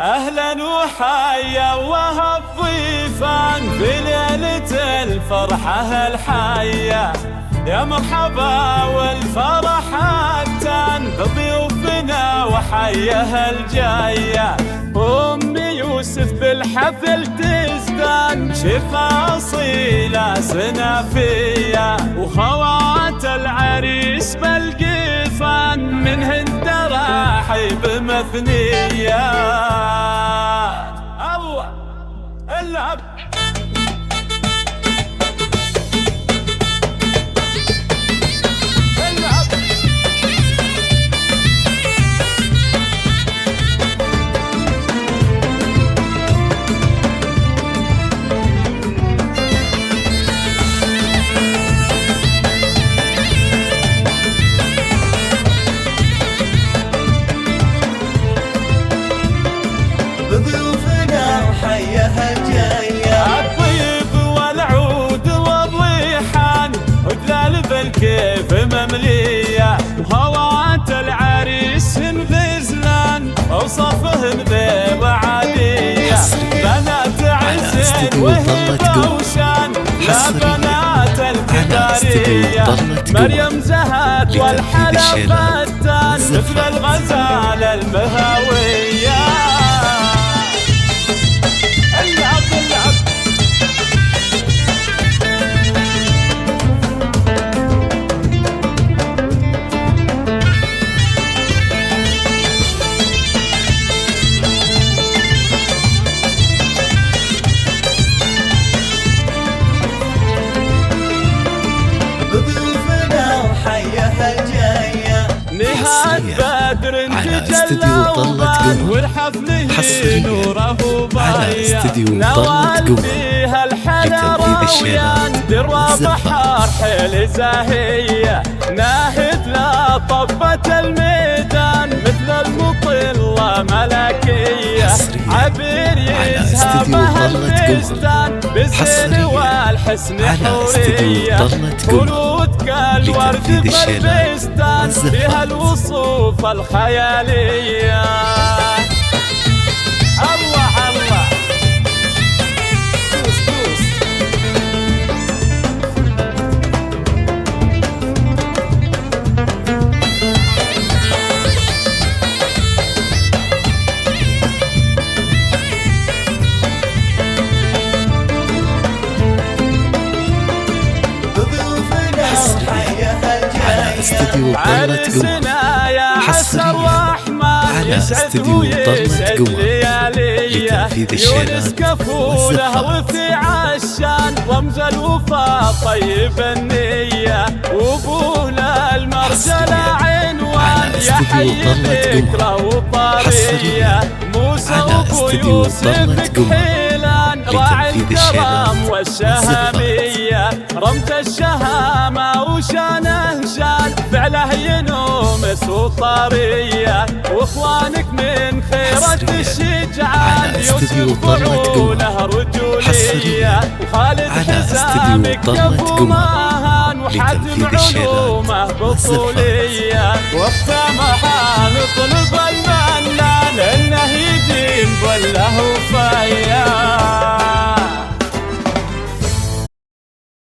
أهلا وحيا وهب ضيفان في ليلة الفرحة الحية، يا مرحبا والفرح التان بضيوفنا وحيها الجاية. أم يوسف بالحفل تزدان شيخة أصيلة سنافية، وخوات العريس بالقفان منهن تراحيب مثنية. الله العب بضيوفنا وحيها الجاية، الطيب والعود والريحان ودلال بالكيف مملية، وهوات العريس غزلان اوصافهن غير عادية. بنات عز وهبة وشان لا بنات الكبارية، مريم زهت والحلا فتان مثل الغزال المهاوية. بضيوفنا وحيها الجاية، نهاد بدر تجلى وبان والحفل نوره باين، نوال فيها الحلا راويان درى بحر حيل زاهية، ناهد لا طبة الميدان مثل المطلة ملكية، عبير يزهبها الفستان بالزين والحسن حورية، ورود كالورد بالفستان فيها الوصوف الخيالية. الله الله دوس دوس بضيوفنا وحيها الجاية، استديو عرسنا يا عسى الرحمن يسعد ويسعد لياليه، يونس كفوله وفي عشان رمز الوفا طيب النية، وابوه للمرجلة عنوان يحيي الذكرى وطارية، موسى وابو يوسف كحيلان راعي الكرم والشهامية، رمز الشهامة وشانه شان فعله ينومس وطرية، واخوانك من خيرة الشجعان يوسف فعوله رجولية، وخالد حسامك كفو ماهان وحاتم علومه بطولية، واختمها نطلب المنان انه يدين ظله وفيا.